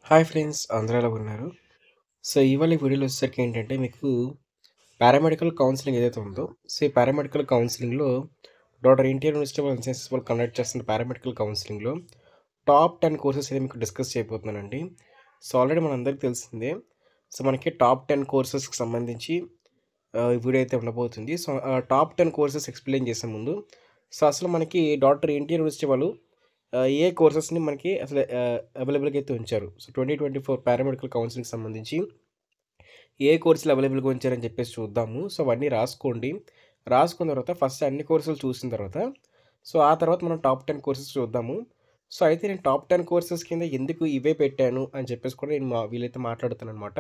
Hi friends అందరూ ఎలా ఉన్నారు? సో ఇవాళ ఈ వీడియోలో వచ్చేసరికి ఏంటంటే మీకు పారామెడికల్ కౌన్సిలింగ్ ఏదైతే ఉందో, సో ఈ పారామెడికల్ కౌన్సిలింగ్‌లో doctor NTR university of sciences వాళ్ళు కండక్ట్ చేస్తున్న పారామెడికల్ కౌన్సిలింగ్‌లో టాప్ 10 కోర్సెస్ అయితే మీకు డిస్కస్ చేయబోతున్నానండి. సో ఆల్రెడీ మనందరికీ తెలిసిందే. సో మనకి టాప్ 10 కోర్సెస్‌కి సంబంధించి ఈ వీడియో అయితే ఉండబోతుంది. సో టాప్ 10 కోర్సెస్ ఎక్స్‌ప్లెయిన్ చేసే ముందు సో అసలు మనకి డాక్టర్ ఎన్టీఆర్ యూనివర్సిటీ వాళ్ళు ఏ కోర్సెస్‌ని మనకి అసలు అవైలబుల్‌గా అయితే ఉంచారు. సో 2024 పారామెడికల్ కౌన్సిలింగ్‌కి సంబంధించి ఏ కోర్సులు అవైలబుల్‌గా ఉంచారని చెప్పేసి చూద్దాము. సో అవన్నీ రాసుకోండి. రాసుకున్న తర్వాత ఫస్ట్ అన్ని కోర్సులు చూసిన తర్వాత సో ఆ తర్వాత మనం టాప్ 10 కోర్సెస్ చూద్దాము. సో అయితే నేను టాప్ 10 కోర్సెస్ కింద ఎందుకు ఇవే పెట్టాను అని చెప్పేసి కూడా నేను వీలైతే మాట్లాడుతాననమాట.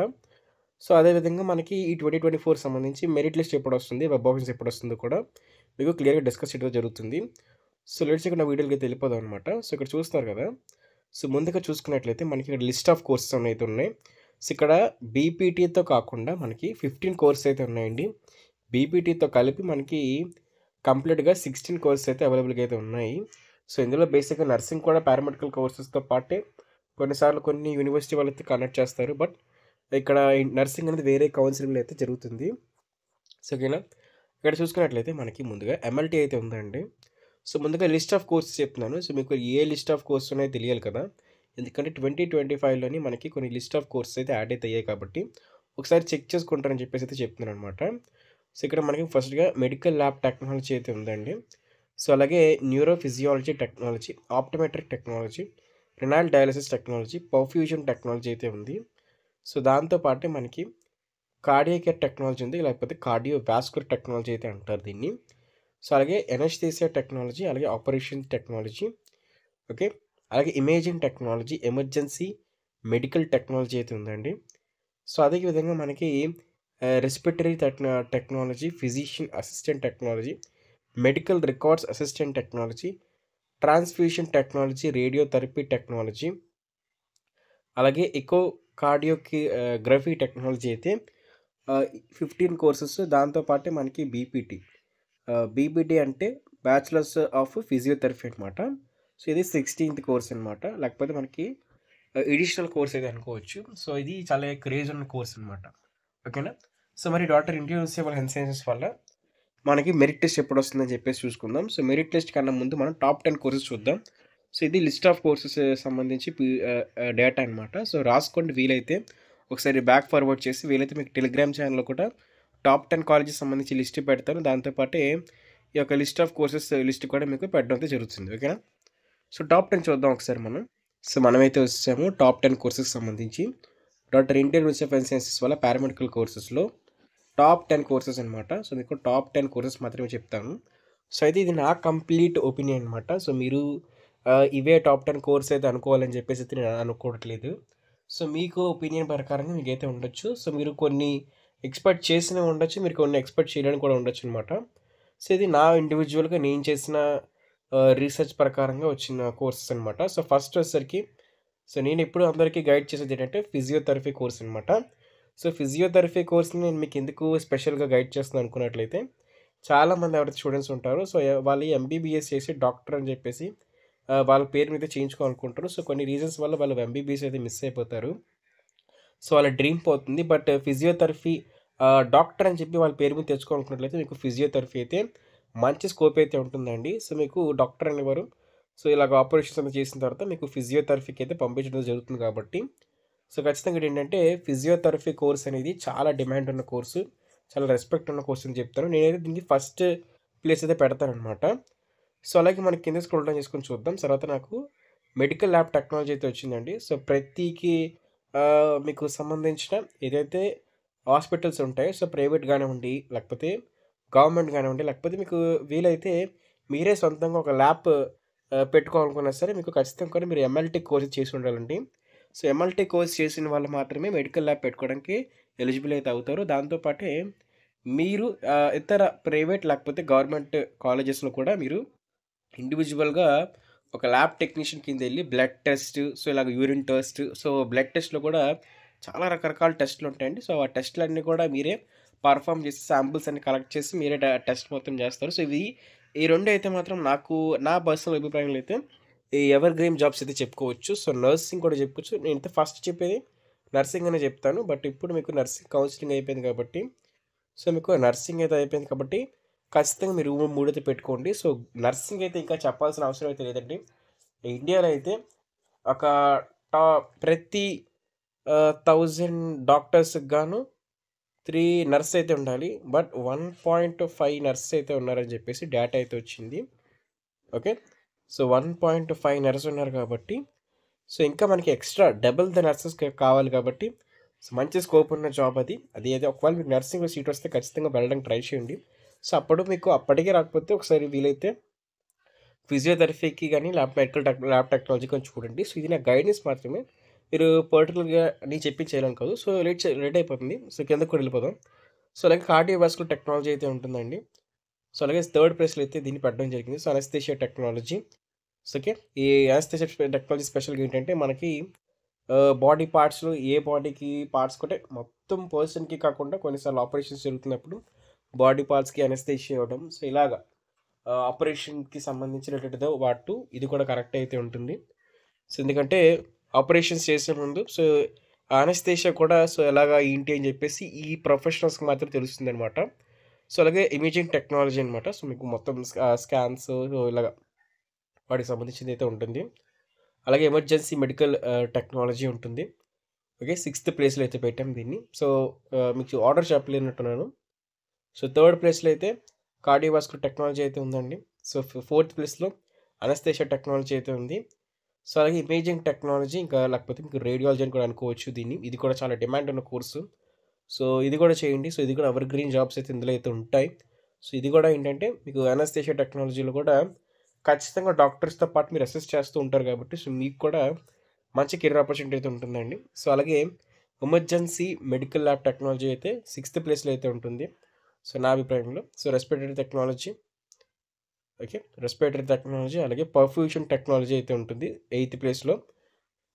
సో అదేవిధంగా మనకి ఈ 2024 సంబంధించి మెరిట్ లిస్ట్ ఎప్పుడొస్తుంది, వెబ్ ఆప్షన్స్ ఎప్పుడొస్తుందో కూడా మీకు క్లియర్‌గా డిస్కస్ చేయడం జరుగుతుంది. సో లేట్ చేయకుండా వీడియోలకైతే వెళ్ళిపోదాం అనమాట. సో ఇక్కడ చూస్తున్నారు కదా! సో ముందుగా చూసుకున్నట్లయితే మనకి ఇక్కడ లిస్ట్ ఆఫ్ కోర్సెస్ అయితే ఉన్నాయి. సో ఇక్కడ బీపీటీతో కాకుండా మనకి 15 కోర్సెస్ అయితే ఉన్నాయండి. బీపీటీతో కలిపి మనకి కంప్లీట్‌గా 16 కోర్సెస్ అయితే అవైలబుల్‌గా అయితే ఉన్నాయి. సో ఇందులో బేసిక్‌గా నర్సింగ్ కూడా పారామెడికల్ కోర్సెస్‌తో పాటే కొన్నిసార్లు కొన్ని యూనివర్సిటీ వాళ్ళైతే కండక్ట్ చేస్తారు. బట్ ఇక్కడ నర్సింగ్ అనేది వేరే కౌన్సిలింగ్‌లో అయితే జరుగుతుంది. సో ఓకేనా. ఇక్కడ చూసుకున్నట్లయితే మనకి ముందుగా ఎంఎల్టీ అయితే ఉందండి. సో ముందుగా లిస్ట్ ఆఫ్ కోర్సెస్ చెప్తున్నాను. సో మీకు ఏ లిస్ట్ ఆఫ్ కోర్సెస్ ఉన్నాయో తెలియాలి కదా! ఎందుకంటే 2025లోని మనకి కొన్ని లిస్ట్ ఆఫ్ కోర్సెస్ అయితే యాడ్ అయితే అయ్యాయి కాబట్టి ఒకసారి చెక్ చేసుకుంటారని చెప్పేసి అయితే చెప్తున్నాననమాట. సో ఇక్కడ మనకి ఫస్ట్‌గా మెడికల్ ల్యాబ్ టెక్నాలజీ అయితే ఉందండి. సో అలాగే neuro physiology technology, optometric technology, renal dialysis technology, perfusion technology అయితే ఉంది. సో దాంతో పాటే మనకి కార్డియాక్ కేర్ టెక్నాలజీ ఉంది. లేకపోతే కార్డియో వాస్కులర్ టెక్నాలజీ అయితే అంటారు దీన్ని. సో అలాగే ఎనస్థీసియా టెక్నాలజీ, అలాగే ఆపరేషన్ టెక్నాలజీ, ఓకే. అలాగే imaging technology, emergency medical technology అయితే ఉందండి. సో అదే విధంగా మనకి respiratory technology, physician assistant technology, medical records assistant technology, transfusion technology, radiotherapy technology, అలాగే ఎకో గ్రఫీ టెక్నాలజీ అయితే 15 కోర్సెస్. దాంతో పాటే మనకి బీపీటీ. బీపీటీ అంటే బ్యాచిలర్స్ ఆఫ్ ఫిజియోథెరపీ అనమాట. సో ఇది 16థ్ కోర్స్ అనమాట. లేకపోతే మనకి ఎడిషనల్ కోర్స్ అయితే అనుకోవచ్చు. సో ఇది చాలా క్రేజ్ ఉన్న కోర్స్ అనమాట. ఓకేనా. సో మరి డాక్టర్ ఇండియన్ హెల్త్ సైన్సెస్ వల్ల మనకి మెరిట్ లిస్ట్ ఎప్పుడొస్తుందని చెప్పేసి చూసుకుందాం. సో మెరిట్ లిస్ట్ కన్నా ముందు మనం టాప్ 10 కోర్సెస్ చూద్దాం. సో ఇది లిస్ట్ ఆఫ్ కోర్సెస్ సంబంధించి డేటా అనమాట. సో రాసుకోండి వీలైతే. ఒకసారి బ్యాక్ ఫార్వర్డ్ చేసి వీలైతే మీకు టెలిగ్రామ్ ఛానెల్‌లో కూడా టాప్ 10 కాలేజెస్ సంబంధించి లిస్ట్ పెడతాను. దాంతో పాటే ఈ యొక్క లిస్ట్ ఆఫ్ కోర్సెస్ లిస్ట్ కూడా మీకు పెట్టడం అయితే జరుగుతుంది. ఓకేనా. సో టాప్ 10 చూద్దాం ఒకసారి మనం. సో మనమైతే వచ్చేసాము టాప్ 10 కోర్సెస్‌కి సంబంధించి. Doctor NTR university of sciences వల్ల పారామెడికల్ కోర్సెస్‌లో టాప్ 10 కోర్సెస్ అనమాట. సో మీకు టాప్ 10 కోర్సెస్ మాత్రమే చెప్తాను. సో అయితే ఇది నా కంప్లీట్ ఒపీనియన్ అనమాట. సో మీరు ఇవే టాప్ 10 కోర్స్ అయితే అనుకోవాలని చెప్పేసి అయితే నేను అనుకోవట్లేదు. సో మీకు ఒపీనియన్ ప్రకారంగా మీకైతే ఉండొచ్చు. సో మీరు కొన్ని ఎక్స్‌పెక్ట్ చేసినవి ఉండొచ్చు. మీరు కొన్ని ఎక్స్‌పెక్ట్ చేయలేని కూడా ఉండొచ్చనమాట. సో ఇది నా ఇండివిడ్యువల్‌గా నేను చేసిన రీసెర్చ్ ప్రకారంగా వచ్చిన కోర్సెస్ అనమాట. సో ఫస్ట్ వచ్చేసరికి సో నేనెప్పుడు అందరికీ గైడ్ చేసేదేంటంటే ఫిజియోథెరపీ కోర్స్ అనమాట. సో ఫిజియోథెరపీ కోర్స్‌ని నేను మీకెందుకు స్పెషల్‌గా గైడ్ చేస్తున్నాను అనుకున్నట్లయితే, చాలామంది ఎవరైతే స్టూడెంట్స్ ఉంటారో సో వాళ్ళు ఎంబీబీఎస్ చేసి డాక్టర్ అని చెప్పేసి వాళ్ళ పేరు మీద చేయించుకోవాలనుకుంటారు. సో కొన్ని రీజన్స్ వల్ల వాళ్ళు ఎంబీబీఎస్ అయితే మిస్ అయిపోతారు. సో వాళ్ళ డ్రీమ్ పోతుంది. బట్ ఫిజియోథెరపీ డాక్టర్ అని చెప్పి వాళ్ళ పేరు మీద తెచ్చుకోవాలనుకున్నట్లయితే మీకు ఫిజియోథెరపీ అయితే మంచి స్కోప్ అయితే ఉంటుందండి. సో మీకు డాక్టర్ అనేవారు సో ఇలాగ ఆపరేషన్స్ అంతా చేసిన తర్వాత మీకు ఫిజియోథెరపీకి అయితే పంపించడం జరుగుతుంది కాబట్టి సో ఖచ్చితంగా ఏంటంటే ఫిజియోథెరపీ కోర్స్ అనేది చాలా డిమాండ్ ఉన్న కోర్సు. చాలా రెస్పెక్ట్ ఉన్న కోర్స్ అని చెప్తాను. నేనైతే దీనికి ఫస్ట్ ప్లేస్ అయితే పెడతాననమాట. సో అలాగే మనకి కింద స్క్రోల్ డౌన్ చేసుకొని చూద్దాం. తర్వాత నాకు మెడికల్ ల్యాబ్ టెక్నాలజీ అయితే వచ్చిందండి. సో ప్రతికి మీకు సంబంధించిన ఏదైతే హాస్పిటల్స్ ఉంటాయో సో ప్రైవేట్ గానివ్వండి, లేకపోతే గవర్నమెంట్ గానివ్వండి, లేకపోతే మీకు వీలైతే మీరే సొంతంగా ఒక ల్యాబ్ పెట్టుకోవాలనుకున్నా సరే మీకు ఖచ్చితంగా కూడా మీరు ఎంఎల్టీ కోర్స్ చేసి ఉండాలండి. సో ఎంఎల్టీ కోర్స్ చేసిన వాళ్ళు మాత్రమే మెడికల్ ల్యాబ్ పెట్టుకోవడానికి ఎలిజిబుల్ అయితే అవుతారు. దాంతో పాటే మీరు ఇతర ప్రైవేట్ లేకపోతే గవర్నమెంట్ కాలేజెస్‌లో కూడా మీరు ఇండివిడ్యువల్‌గా ఒక ల్యాబ్ టెక్నీషియన్ కిందెళ్లి బ్లడ్ టెస్ట్, సో ఇలాగ యూరిన్ టెస్ట్, సో బ్లడ్ టెస్ట్‌లో కూడా చాలా రకరకాల టెస్ట్‌లుంటాయండి. సో ఆ టెస్ట్‌లన్నీ కూడా మీరే పర్ఫార్మ్ చేసి శాంపిల్స్ అన్ని కలెక్ట్ చేసి మీరే టెస్ట్ మొత్తం చేస్తారు. సో ఈ 2 అయితే మాత్రం నాకు నా పర్సనల్ అభిప్రాయంలో అయితే ఈ ఎవర్ గ్రీన్ జాబ్స్ అయితే చెప్పుకోవచ్చు. సో, నర్సింగ్ కూడా చెప్పుకోవచ్చు. నేనైతే ఫస్ట్ చెప్పేది నర్సింగ్ అనే చెప్తాను. బట్ ఇప్పుడు మీకు నర్సింగ్ కౌన్సెలింగ్ అయిపోయింది కాబట్టి, సో, మీకు నర్సింగ్ అయితే అయిపోయింది కాబట్టి, ఖచ్చితంగా మీరు 3 అయితే పెట్టుకోండి. సో, నర్సింగ్ అయితే ఇంకా చెప్పాల్సిన అవసరం అయితే లేదండి. ఇండియాలో అయితే ఒక ప్రతి 1000 డాక్టర్స్‌కి గాను 3 నర్స్ అయితే ఉండాలి. బట్ 1.5 నర్స్ అయితే ఉన్నారని చెప్పేసి డేటా అయితే వచ్చింది. ఓకే. సో, 1.5 నర్స్ ఉన్నారు కాబట్టి, సో, ఇంకా మనకి ఎక్స్ట్రా డబుల్ ద నర్సెస్ కావాలి కాబట్టి, సో, మంచి స్కోప్ ఉన్న జాబ్ అది. అది ఒకవేళ మీకు నర్సింగ్‌లో సీట్ వస్తే ఖచ్చితంగా వెళ్ళడానికి ట్రై చేయండి. సో, అప్పుడు మీకు అప్పటికే రాకపోతే ఒకసారి వీలైతే ఫిజియోథెరపీకి గాని ల్యాబ్ టెక్నాలజీ కొంచెం చూడండి. సో, ఇది నా గైడెన్స్ మాత్రమే. మీరు పర్టిక్యులర్‌గా నేను చెప్పింది చేయాలని కాదు. సో, లేట్ అయిపోతుంది. సో, కిందకి కూడా వెళ్ళిపోదాం. సో, అలాగే కార్డియోవాస్కులర్ టెక్నాలజీ అయితే ఉంటుందండి. సో, అలాగే థర్డ్ ప్లేస్‌లో అయితే దీన్ని పెట్టడం జరిగింది. So, anaesthesia technology. So, okay. ఈ అనస్థీషియా టెక్నాలజీ స్పెషల్‌గా ఏంటంటే మనకి బాడీ పార్ట్స్‌లో ఏ బాడీకి పార్ట్స్ అంటే మొత్తం పర్సన్‌కి కాకుండా కొన్నిసార్లు ఆపరేషన్స్ జరుగుతున్నప్పుడు బాడీ పార్ట్స్‌కి అనస్థీషియా ఇవ్వడం. సో, ఇలాగా ఆపరేషన్‌కి సంబంధించినటువంటిదో వాటు ఇది కూడా కరెక్ట్ అయితే ఉంటుంది. సో, ఎందుకంటే ఆపరేషన్స్ చేసే ముందు సో, అనస్థీషియా కూడా సో, ఎలాగా ఏంటి అని చెప్పేసి ఈ ప్రొఫెషనల్స్‌కి మాత్రం తెలుస్తుందనమాట. సో, అలాగే ఇమేజింగ్ టెక్నాలజీ అనమాట. సో, మీకు మొత్తం స్కాన్స్ ఇలాగ వాటికి సంబంధించిందైతే ఉంటుంది. అలాగే ఎమర్జెన్సీ మెడికల్ టెక్నాలజీ ఉంటుంది. ఓకే. సిక్స్త్ ప్లేస్‌లో అయితే పెట్టాం దీన్ని. సో, మీకు ఆర్డర్ చెప్పలేనట్టున్నాను. సో, థర్డ్ ప్లేస్‌లో అయితే కార్డియోవాస్కులర్ టెక్నాలజీ అయితే ఉందండి. సో, ఫోర్త్ ప్లేస్‌లో అనస్థీషియా టెక్నాలజీ అయితే ఉంది. సో, అలాగే ఇమేజింగ్ టెక్నాలజీ ఇంకా లేకపోతే మీకు రేడియాలజీ అని కూడా అనుకోవచ్చు దీన్ని. ఇది కూడా చాలా డిమాండ్ ఉన్న కోర్సు. సో, ఇది కూడా చేయండి. సో, ఇది కూడా ఎవర్ గ్రీన్ జాబ్స్ అయితే ఇందులో అయితే ఉంటాయి. సో, ఇది కూడా ఏంటంటే మీకు అనస్థీషియా టెక్నాలజీలో కూడా ఖచ్చితంగా డాక్టర్స్‌తో పాటు మీరు అసిస్ట్ చేస్తూ ఉంటారు కాబట్టి, సో, మీకు కూడా మంచి కెరీర్ ఆపర్చునిటీ అయితే ఉంటుందండి. సో, అలాగే ఎమర్జెన్సీ మెడికల్ ల్యాబ్ టెక్నాలజీ అయితే సిక్స్త్ ప్లేస్‌లో అయితే ఉంటుంది. సో, నా అభిప్రాయంలో. So, respiratory technology okay. Respiratory technology అలాగే పర్ఫ్యూషన్ టెక్నాలజీ అయితే ఉంటుంది ఎయిత్ ప్లేస్‌లో.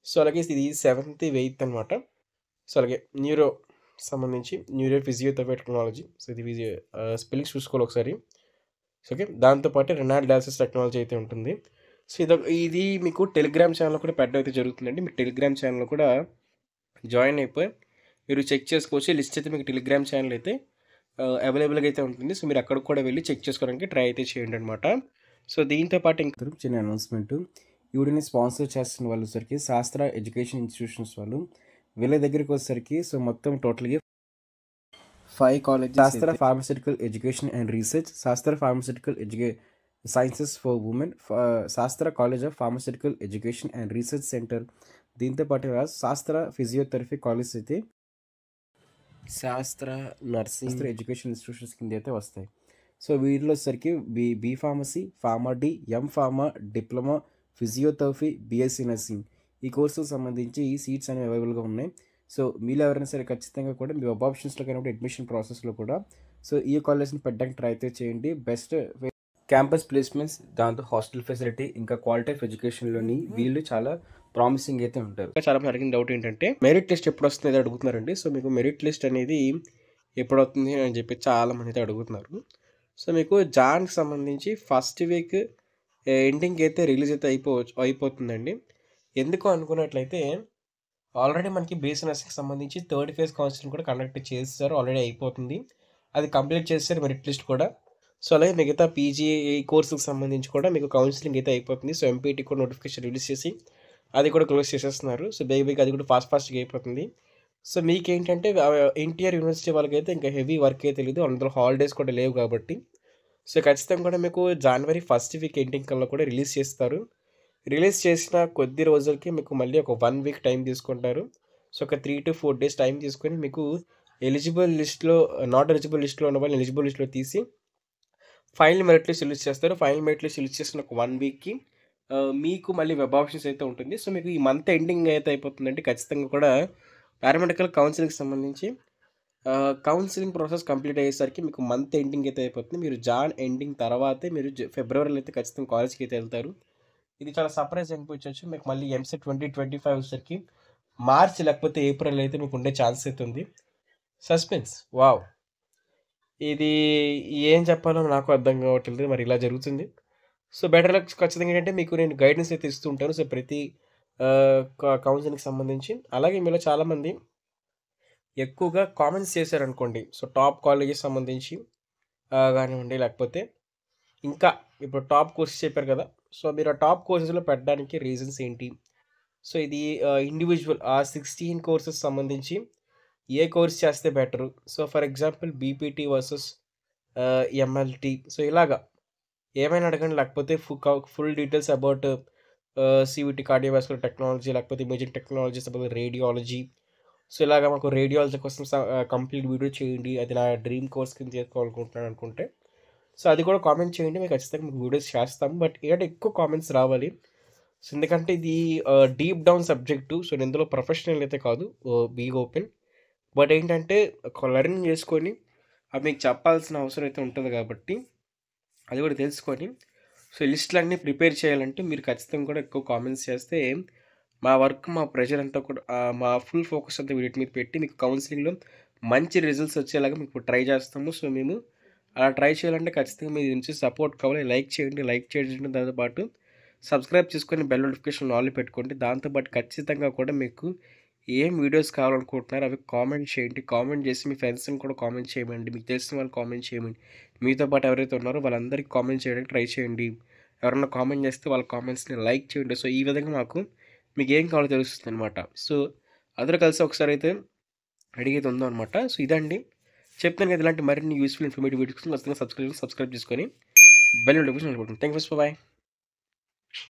సో, అలాగే ఇది సెవెంత్, ఇవి ఎయిత్ అనమాట. సో, అలాగే న్యూరో సంబంధించి న్యూరో ఫిజియోథెరపీ టెక్నాలజీ. సో, ఇది స్పెల్లింగ్స్ చూసుకోవాలి ఒకసారి. So, okay. దాంతో పాటు రెనాల్ డయాలసిస్ టెక్నాలజీ అయితే ఉంటుంది. సో, ఇది మీకు టెలిగ్రామ్ ఛానెల్‌లో కూడా పెట్టడం అయితే జరుగుతుందండి. మీరు టెలిగ్రామ్ ఛానెల్‌లో కూడా జాయిన్ అయిపోయి మీరు చెక్ చేసుకోవచ్చు. ఈ లిస్ట్ అయితే మీకు టెలిగ్రామ్ ఛానెల్ అయితే అవైలబుల్‌గా అయితే ఉంటుంది. సో, మీరు అక్కడికి కూడా వెళ్లి చెక్ చేసుకోవడానికి ట్రై అయితే చేయండనమాట. సో, దీంతో పాటు ఇంకా చిన్న అనౌన్స్‌మెంట్. ఈ వీడియోని స్పాన్సర్ చేస్తున్న వాళ్ళు వచ్చేసరికి శాస్త్ర ఎడ్యుకేషన్ ఇన్‌స్టిట్యూషన్స్ వాళ్ళు. వీళ్ళ దగ్గరికి వచ్చేసరికి సో, మొత్తం టోటల్‌గా 5 కాలేజెస్ శాస్త్ర ఫార్మాస్యూటికల్ ఎడ్యుకేషన్ అండ్ రీసెర్చ్, శాస్త్ర ఫార్మాస్యూటికల్ సైన్సెస్ ఫర్ వుమెన్, శాస్త్ర college of pharmaceutical education and research centre. దీంతో పాటు శాస్త్ర ఫిజియోథెరపీ కాలేజ్ అయితే శాస్త్ర నర్సింగ్ ఎడ్యుకేషన్ ఇన్స్టిట్యూషన్స్ కింద అయితే వస్తాయి. సో, వీటిలో వచ్చేసరికి B pharmacy, pharma D, pharma, diploma, physiotherapy, BSc nursing ఈ కోర్సులకు సంబంధించి ఈ సీట్స్ అనేవి అవైలబుల్గా ఉన్నాయి. సో, మీలో ఎవరైనా సరే ఖచ్చితంగా కూడా మీ వెబ్ ఆప్షన్స్లో కానీ అడ్మిషన్ ప్రాసెస్లో కూడా సో, ఈ కాలేజ్ని పెట్టడానికి ట్రై అయితే చేయండి. బెస్ట్ క్యాంపస్ ప్లేస్మెంట్స్, దాంతో హాస్టల్ ఫెసిలిటీ ఇంకా క్వాలిటీ ఆఫ్ ఎడ్యుకేషన్లోని వీళ్ళు చాలా ప్రామిసింగ్ అయితే ఉంటారు. చాలా మంది అడిగిన డౌట్ ఏంటంటే మెరిట్ లిస్ట్ ఎప్పుడు వస్తుంది అయితే అడుగుతున్నారండి. సో, మీకు మెరిట్ లిస్ట్ అనేది ఎప్పుడు వస్తుంది అని చెప్పి చాలా మంది అయితే అడుగుతున్నారు. సో, మీకు జాన్కి సంబంధించి ఫస్ట్ వీక్ ఎండింగ్‌కి అయితే రిలీజ్ అయితే అయిపోతుందండి. ఎందుకు అనుకున్నట్లయితే ఆల్రెడీ మనకి బేస్ నర్సింగ్‌కి సంబంధించి థర్డ్ ఫేజ్ కౌన్సెలింగ్ కూడా కండక్ట్ చేసేసారు. ఆల్రెడీ అయిపోతుంది. అది కంప్లీట్ చేసేసారు మెరిట్ లిస్ట్ కూడా. సో, అలాగే మిగతా పీజీ కోర్సుకి సంబంధించి కూడా మీకు కౌన్సెలింగ్ అయితే అయిపోతుంది. సో, ఎంపీటీ కూడా నోటిఫికేషన్ రిలీజ్ చేసి అది కూడా క్లోజ్ చేసేస్తున్నారు. సో, బేగా అది కూడా ఫాస్ట్‌గా అయిపోతుంది. సో, మీకేంటంటే ఎన్టీఆర్ యూనివర్సిటీ వాళ్ళకైతే ఇంకా హెవీ వర్క్ అయితే తెలీదు. అందులో హాలిడేస్ కూడా లేవు కాబట్టి. సో, ఖచ్చితంగా కూడా మీకు జనవరి ఫస్ట్ వీక్ ఎండింగ్ కల్లా కూడా రిలీజ్ చేస్తారు. రిలీజ్ చేసిన కొద్ది రోజులకి మీకు మళ్ళీ ఒక 1 వీక్ టైం తీసుకుంటారు. సో, ఒక 3-4 డేస్ టైం తీసుకొని మీకు ఎలిజిబుల్ లిస్ట్‌లో నాట్ ఎలిజిబుల్ లిస్ట్‌లో ఉన్న వాళ్ళని ఎలిజిబుల్ లిస్ట్‌లో తీసి ఫైనల్ మెరిట్ లిస్ట్ రిలీజ్ చేస్తారు. ఫైనల్ మెరిట్ లిస్ట్ రిలీజ్ చేసిన ఒక 1 వీక్‌కి మీకు మళ్ళీ వెబ్ ఆప్షన్స్ అయితే ఉంటుంది. సో, మీకు ఈ మంత్ ఎండింగ్ అయితే అయిపోతుందంటే ఖచ్చితంగా కూడా పారామెడికల్ కౌన్సిలింగ్‌కి సంబంధించి కౌన్సిలింగ్ ప్రాసెస్ కంప్లీట్ అయ్యేసరికి మీకు మంత్ ఎండింగ్ అయితే అయిపోతుంది. మీరు జాన్ ఎండింగ్ తర్వాతే మీరు ఫిబ్రవరిలో అయితే ఖచ్చితంగా కాలేజ్‌కి అయితే వెళ్తారు. ఇది చాలా సర్ప్రైజ్ అనిపించొచ్చు. మీకు మళ్ళీ ఎంసెట్ 2025 వచ్చేసరికి మార్చ్ లేకపోతే ఏప్రిల్ అయితే మీకు ఉండే ఛాన్స్ అయితే ఉంది. Suspense wow! ఇది ఏం చెప్పాలో నాకు అర్థం కావట్లేదు. మరి ఇలా జరుగుతుంది. సో, బెటర్ లక్ ఖచ్చితంగా ఏంటంటే మీకు నేను గైడెన్స్ అయితే ఇస్తూ ఉంటాను. సో, ప్రతి కౌన్సెలింగ్‌కి సంబంధించి. అలాగే మీలో చాలామంది ఎక్కువగా కామెంట్స్ చేశారనుకోండి. సో, టాప్ కాలేజెస్ సంబంధించి గానివ్వండి, లేకపోతే ఇంకా ఇప్పుడు టాప్ కోర్సెస్ చెప్పారు కదా! సో, మీరు ఆ టాప్ కోర్సెస్‌లో పెట్టడానికి రీజన్స్ ఏంటి? సో, ఇది ఇండివిడ్యువల్ ఆ 16 కోర్సెస్ సంబంధించి ఏ కోర్స్ చేస్తే better? So, for example BPT versus MLT. So, ఇలాగా ఏమైనా అడగండి. లేకపోతే full details about CVT cardiovascular technology, లేకపోతే ఇమేజింగ్ టెక్నాలజీస్, లేకపోతే రేడియాలజీ. సో, ఇలాగ మాకు రేడియాలజీ కోసం కంప్లీట్ వీడియో చేయండి. అది నా డ్రీమ్ కోర్స్ కింద చేసుకోవాలనుకుంటున్నాను అనుకుంటే, సో, అది కూడా కామెంట్ చేయండి. మీకు ఖచ్చితంగా మీకు వీడియోస్ చేస్తాము. బట్ ఏంటంటే ఎక్కువ కామెంట్స్ రావాలి. సో, ఎందుకంటే ఇది డీప్ డౌన్ సబ్జెక్టు. సో, నేను ఇందులో ప్రొఫెషనల్ అయితే కాదు. Be open. బట్ ఏంటంటే ఒక లెర్నింగ్ చేసుకొని అవి మీకు చెప్పాల్సిన అవసరం అయితే ఉంటది కాబట్టి, అది కూడా తెలుసుకొని సో, లిస్ట్‌లన్నీ ప్రిపేర్ చేయాలంటే మీరు ఖచ్చితంగా కూడా ఎక్కువ కామెంట్స్ చేస్తే, మా వర్క్, మా ప్రెషర్ అంతా కూడా మా ఫుల్ ఫోకస్ అంతా వీటి మీద పెట్టి మీకు కౌన్సెలింగ్‌లో మంచి రిజల్ట్స్ వచ్చేలాగా మీకు ట్రై చేస్తాము. సో, మేము అలా ట్రై చేయాలంటే ఖచ్చితంగా మీ నుంచి సపోర్ట్ కావాలి. లైక్ చేయండి. లైక్ చేయడంతో పాటు సబ్స్క్రైబ్ చేసుకొని బెల్ నోటిఫికేషన్ ఆల్‌లో పెట్టుకోండి. దాంతో పాటు ఖచ్చితంగా కూడా మీకు ఏం వీడియోస్ కావాలనుకుంటున్నారో అవి కామెంట్ చేయండి. కామెంట్ చేసి మీ ఫ్రెండ్స్‌ని కూడా కామెంట్ చేయమండి. మీకు తెలిసిన వాళ్ళు కామెంట్ చేయమండి. మీతో పాటు ఎవరైతే ఉన్నారో వాళ్ళందరికీ కామెంట్ చేయడానికి ట్రై చేయండి. ఎవరన్నా కామెంట్ చేస్తే వాళ్ళ కామెంట్స్‌ని లైక్ చేయండి. సో, ఈ విధంగా మాకు మీకేం కావాలో తెలుస్తుందనమాట. సో, అందరూ కలిసి ఒకసారైతే అడిగేది ఉందనమాట. సో, ఇదండి. చెప్తాను కదా! ఇలాంటి మరిన్ని యూజ్‌ఫుల్ ఇన్ఫర్మేటివ్ వీడియోస్ కోసం ఖచ్చితంగా సబ్స్క్రైబ్ చేసుకొని బెల్ నోటిఫికేషన్ ఆన్ లో పెట్టుకోండి. Thank you. బాయ్.